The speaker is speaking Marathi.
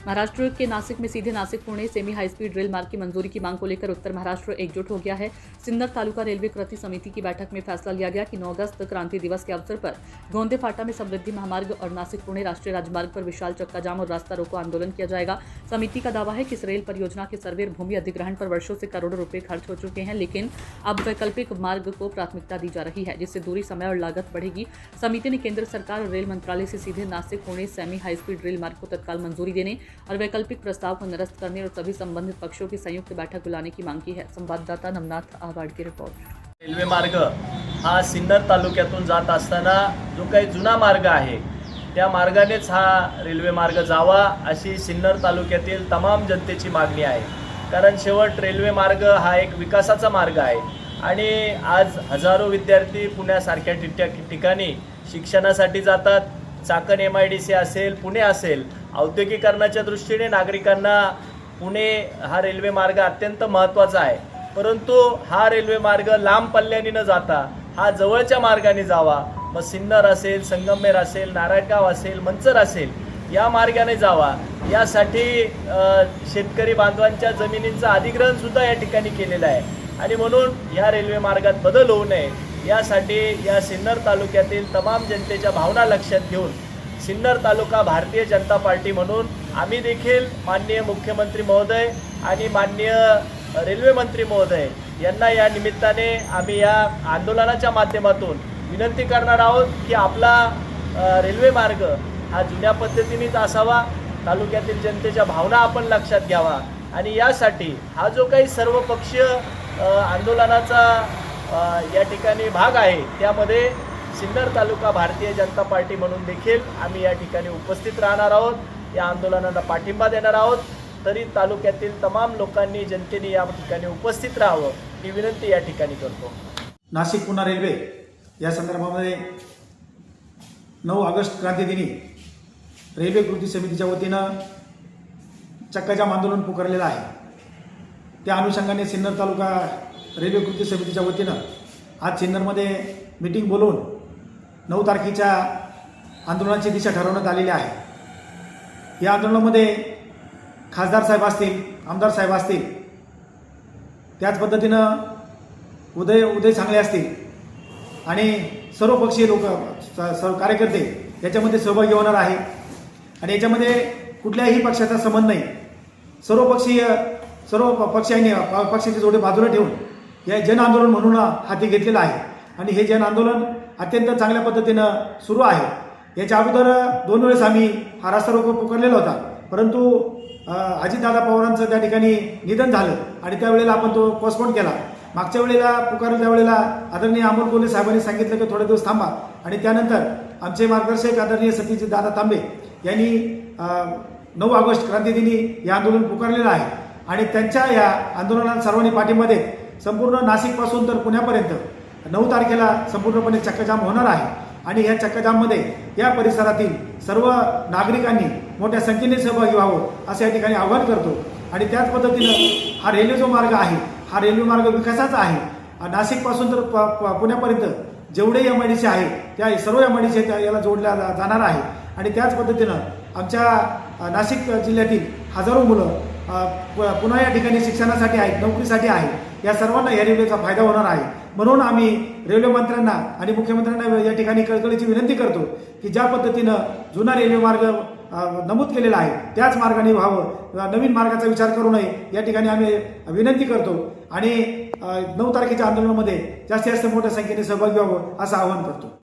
महाराष्ट्र के नासिक में सीधे नासिक पुणे सेमी हाई स्पीड रेल मार्ग की मंजूरी की मांग को लेकर उत्तर महाराष्ट्र एकजुट हो गया है। सिन्नर तालुका रेलवे कृति समिति की बैठक में फैसला लिया गया कि 9 अगस्त क्रांति दिवस के अवसर पर गोंदे फाटा में समृद्धि महामार्ग और नासिक पुणे राष्ट्रीय राजमार्ग पर विशाल चक्का जाम और रास्ता रोको आंदोलन किया जाएगा। समिति का दावा है कि इस रेल परियोजना के सर्वे और भूमि अधिग्रहण पर वर्षों से करोड़ों रुपए खर्च हो चुके हैं, लेकिन अब वैकल्पिक मार्ग को प्राथमिकता दी जा रही है, जिससे दूरी, समय और लागत बढ़ेगी। समिति ने केंद्र सरकार और रेल मंत्रालय से सीधे नासिक पुणे सेमी हाई स्पीड रेल मार्ग को तत्काल मंजूरी देने और वैकल्पिक प्रस्ताव को निरस्त करने और सभी संबंधित पक्षों की संयुक्त बैठक बुलाने की मांग की है। संवाददाता नमनाथ आवाड की रिपोर्ट। रेल्वे मार्ग हा सिन्नर तालुक्यातून जात असताना जो काही जुना मार्ग आहे त्या मार्गानेच हा रेल्वे मार्ग जावा अशी सिन्नर तालुक्यातील तमाम जनतेची मागणी आहे। कारण शेवट रेल्वे मार्ग हा एक विकासाचा मार्ग आहे आणि आज हजारो विद्यार्थी पुण्यासारख्या ठिकाणी शिक्षणासाठी जातात। चाकण MIDC असेल, पुणे असेल, औद्योगिकरणाच्या दृष्टीने नागरिकांना पुणे हा रेल्वे मार्ग अत्यंत महत्त्वाचा आहे। परंतु हा रेल्वे मार्ग लांब पल्ल्याने न जाता हा जवळच्या मार्गाने जावा। मग सिन्नर असेल, संगमनेर असेल, नारायणगाव असेल, मंचर असेल, या मार्गाने जावा। यासाठी शेतकरी बांधवांच्या जमिनींचं अधिग्रहण सुद्धा या ठिकाणी केलेलं आहे आणि म्हणून या रेल्वे मार्गात बदल होऊ नये यासाठी या सिन्नर तालुक्यातील तमाम जनतेच्या भावना लक्षात घेऊन सिन्नर तालुका भारतीय जनता पार्टी म्हणून आम्ही देखील माननीय मुख्यमंत्री महोदय आणि माननीय रेल्वे मंत्री महोदय यांना या निमित्ताने आम्ही या आंदोलनाच्या माध्यमातून विनंती करणार आहोत की आपला रेल्वे मार्ग हा जुन्या पद्धतीनेच असावा। तालुक्यातील जनतेच्या भावना आपण लक्षात घ्यावा आणि यासाठी हा जो काही सर्वपक्षीय आंदोलनाचा या ठिकाणी भाग आहे त्यामध्ये सिन्नर तालुका भारतीय जनता पार्टी म्हणून देखील आम्ही या ठिकाणी उपस्थित राहणार आहोत। या आंदोलनाला पाठिंबा देणार आहोत। तरी तालुक्यातील तमाम लोकांनी, जनतेने या ठिकाणी उपस्थित राहावं ही विनंती या ठिकाणी करतो। नाशिक पुणे रेल्वे या संदर्भामध्ये 9 ऑगस्ट क्रांतिदिनी रेल्वे कृती समितीच्या वतीनं चक्काजाम आंदोलन पुकारलेलं आहे। त्या अनुषंगाने सिन्नर तालुका रेल्वे कृती समितीच्या वतीनं आज सिन्नरमध्ये मीटिंग बोलवून 9 तारखेच्या आंदोलनाची दिशा ठरवण्यात आलेली आहे। या आंदोलनामध्ये खासदार साहेब असतील, आमदार साहेब असतील, त्याच पद्धतीनं उदय सांगळे असतील आणि सर्वपक्षीय लोक, सर्व कार्यकर्ते याच्यामध्ये सहभागी होणार आहे आणि याच्यामध्ये कुठल्याही पक्षाचा संबंध नाही। सर्व पक्षांनी पक्षाचे जोडे बाजूला ठेवून या जन आंदोलन म्हणून हाती घेतलेलं आहे आणि हे जन आंदोलन अत्यंत चांगल्या पद्धतीनं सुरू आहे। याच्या अगोदर 2 वेळेस आम्ही हा रास्ता रोको पुकारलेला होता, परंतु अजितदादा पवारांचं त्या ठिकाणी निधन झालं आणि त्यावेळेला आपण तो पोस्टपोन केला। मागच्या वेळेला पुकारलं त्यावेळेला आदरणीय अमोल कोल्हे साहेबांनी सांगितलं की थोडे दिवस थांबा आणि त्यानंतर आमचे मार्गदर्शक आदरणीय सतीश दादा तांबे यांनी 9 ऑगस्ट क्रांतिदिनी हे आंदोलन पुकारलेलं आहे आणि त्यांच्या या आंदोलनाला सर्वांनी पाठिंबा देत संपूर्ण नाशिकपासून तर पुण्यापर्यंत 9 तारखेला संपूर्णपणे चक्काजाम होणार आहे आणि या चक्काजाममध्ये या परिसरातील सर्व नागरिकांनी मोठ्या संख्येने सहभागी व्हावं असं या ठिकाणी आवाहन करतो आणि त्याच पद्धतीनं हा रेल्वे जो मार्ग आहे हा रेल्वे मार्ग विकासाचा आहे। नाशिकपासून तर पुण्यापर्यंत जेवढे MIDC आहे त्या सर्व MIDC याला जोडल्या जाणार आहे आणि त्याच पद्धतीनं आमच्या नाशिक जिल्ह्यातील हजारो मुलं पुन्हा या ठिकाणी शिक्षणासाठी आहेत, नोकरीसाठी आहे, या सर्वांना या रेल्वेचा फायदा होणार आहे। म्हणून आम्ही रेल्वे मंत्र्यांना आणि मुख्यमंत्र्यांना या ठिकाणी कळकळीची विनंती करतो की ज्या पद्धतीनं जुना रेल्वे मार्ग नमूद केलेला आहे त्याच मार्गाने व्हावं, नवीन मार्गाचा विचार करू नये या ठिकाणी आम्ही विनंती करतो आणि 9 तारखेच्या आंदोलनामध्ये जास्तीत जास्त मोठ्या संख्येने सहभागी व्हावं असं आवाहन करतो।